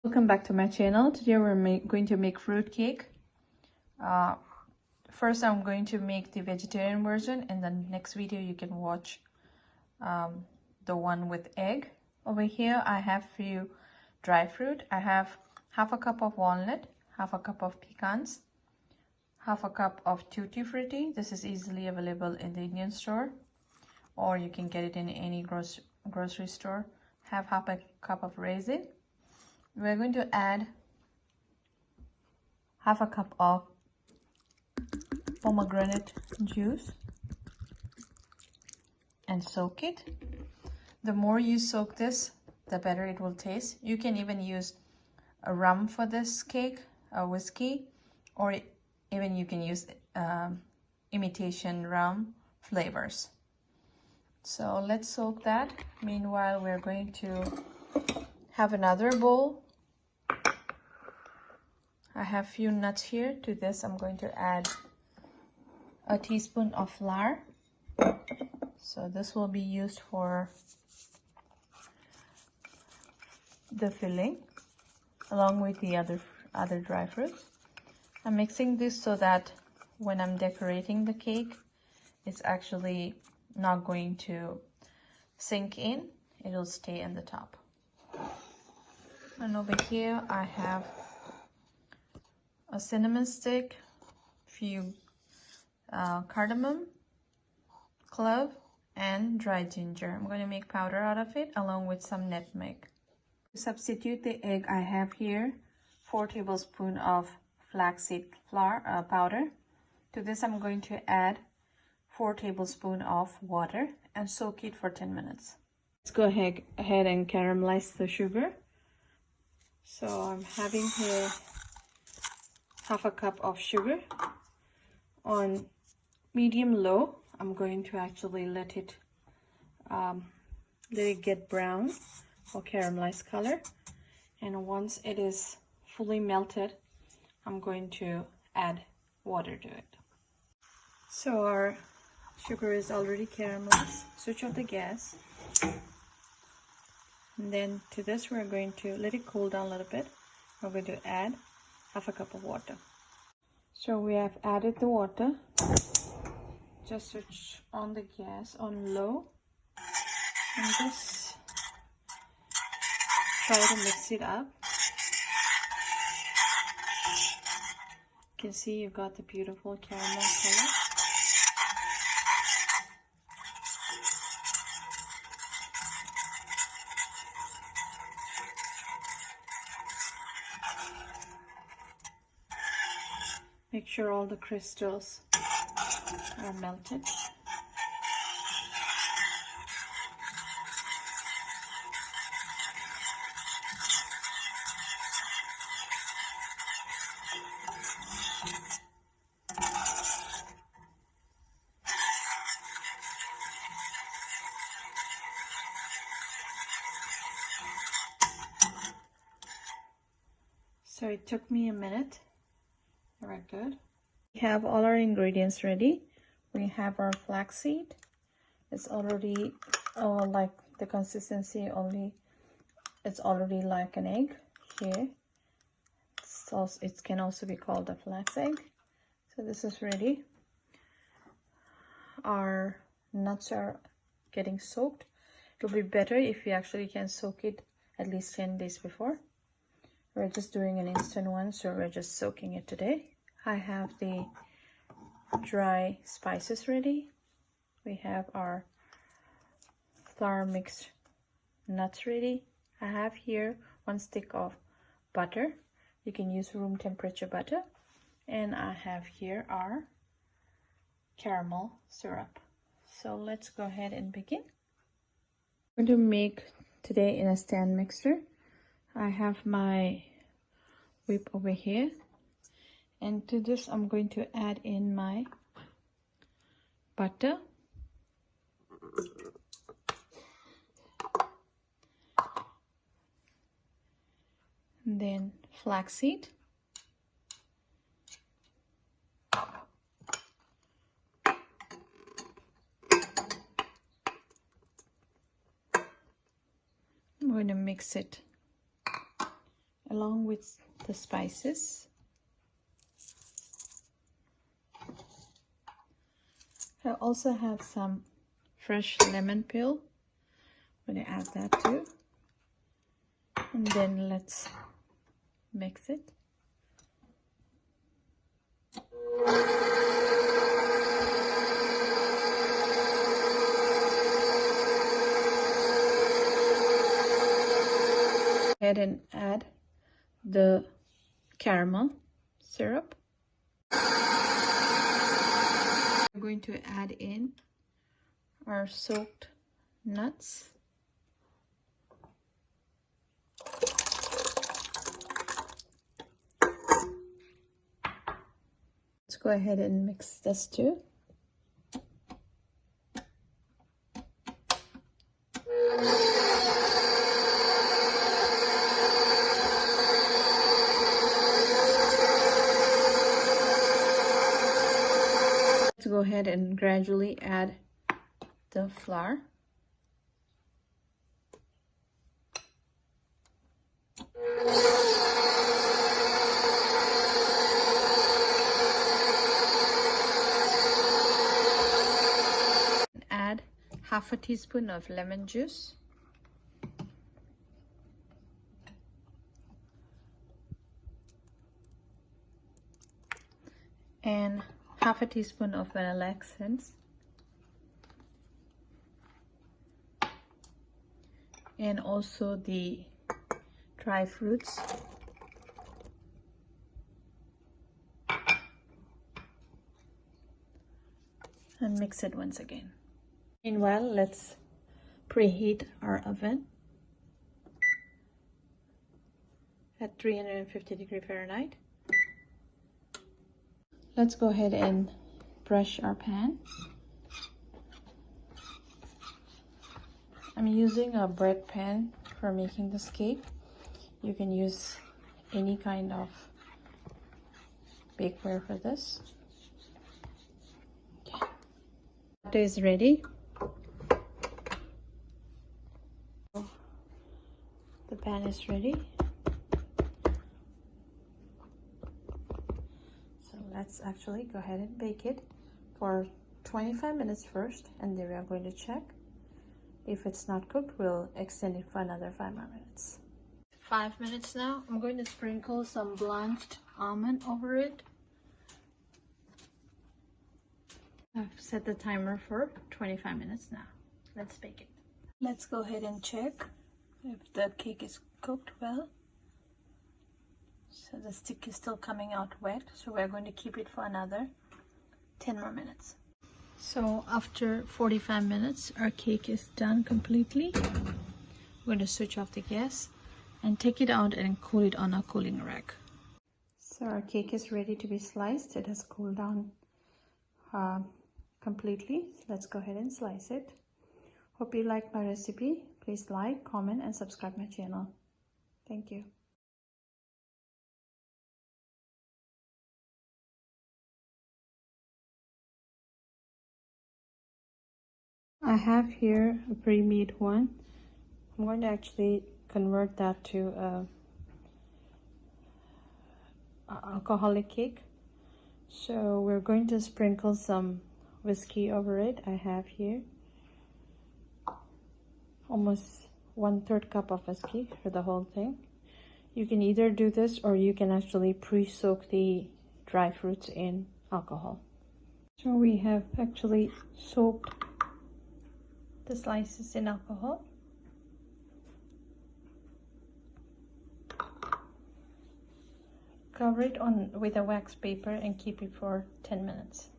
Welcome back to my channel. Today we're going to make fruit cake. First I'm going to make the vegetarian version, and the next video you can watch the one with egg. Over here I have few dry fruit. I have half a cup of walnut, half a cup of pecans, half a cup of Tuti Fruti. This is easily available in the Indian store, or you can get it in any grocery store. Have half a cup of raisin. We're going to add half a cup of pomegranate juice and soak it. The more you soak this, the better it will taste. You can even use a rum for this cake, a whiskey, or even you can use imitation rum flavors. So let's soak that. Meanwhile, we're going to have another bowl. I have few nuts here. To this I'm going to add a teaspoon of flour. So this will be used for the filling along with the other dry fruits. I'm mixing this so that when I'm decorating the cake, it's actually not going to sink in. It'll stay in the top. And over here I have a cinnamon stick, few cardamom, clove, and dried ginger. I'm going to make powder out of it along with some nutmeg. To substitute the egg, I have here 4 tablespoons of flaxseed flour powder. To this I'm going to add 4 tablespoons of water and soak it for 10 minutes. Let's go ahead and caramelize the sugar. So I'm having here half a cup of sugar on medium low. I'm going to actually let it get brown or caramelized color, and once it is fully melted, I'm going to add water to it. So our sugar is already caramelized. Switch off the gas. And then to this we're going to let it cool down a little bit. We're going to add half a cup of water. So we have added the water. Just switch on the gas on low and just try to mix it up. You can see you've got the beautiful caramel color. Make sure all the crystals are melted. So it took me a minute. Very good. We have all our ingredients ready. We have our flaxseed. It's already like the consistency it's already like an egg here. So it can also be called a flax egg. So this is ready. Our nuts are getting soaked. It will be better if you actually can soak it at least 10 days before. We're just doing an instant one, so we're just soaking it today. I have the dry spices ready. We have our flour mixed nuts ready. I have here 1 stick of butter. You can use room temperature butter. And I have here our caramel syrup. So let's go ahead and begin. I'm going to make today in a stand mixer. I have my whip over here, and to this I'm going to add in my butter, and then flaxseed, I'm going to mix it along with the spices. I also have some fresh lemon peel. I'm going to add that too. And then let's mix it. Go ahead and add the caramel syrup. We're going to add in our soaked nuts. Let's go ahead and mix this too. Let's go ahead and gradually add the flour. Add half a teaspoon of lemon juice. And half a teaspoon of vanilla essence. And also the dry fruits. And mix it once again. Meanwhile, let's preheat our oven at 350 Fahrenheit. Let's go ahead and brush our pan. I'm using a bread pan for making this cake. You can use any kind of bakeware for this. Okay. Batter is ready. The pan is ready. So let's actually go ahead and bake it for 25 minutes first, and then we are going to check. If it's not cooked, we'll extend it for another 5 more minutes. 5 minutes now. I'm going to sprinkle some blanched almond over it. I've set the timer for 25 minutes now. Let's bake it. Let's go ahead and check if the cake is cooked well. So the stick is still coming out wet, so we're going to keep it for another 10 more minutes. So after 45 minutes, our cake is done completely. We're going to switch off the gas and take it out and cool it on a cooling rack. So our cake is ready to be sliced. It has cooled down completely. Let's go ahead and slice it. Hope you liked my recipe. Please like, comment, and subscribe my channel. Thank you. I have here a pre-made one. I'm going to actually convert that to a alcoholic cake. So we're going to sprinkle some whiskey over it. I have here almost 1/3 cup of whiskey for the whole thing. You can either do this or you can actually pre-soak the dry fruits in alcohol. So we have actually soaked the slices in alcohol. Cover it with a wax paper and keep it for 10 minutes.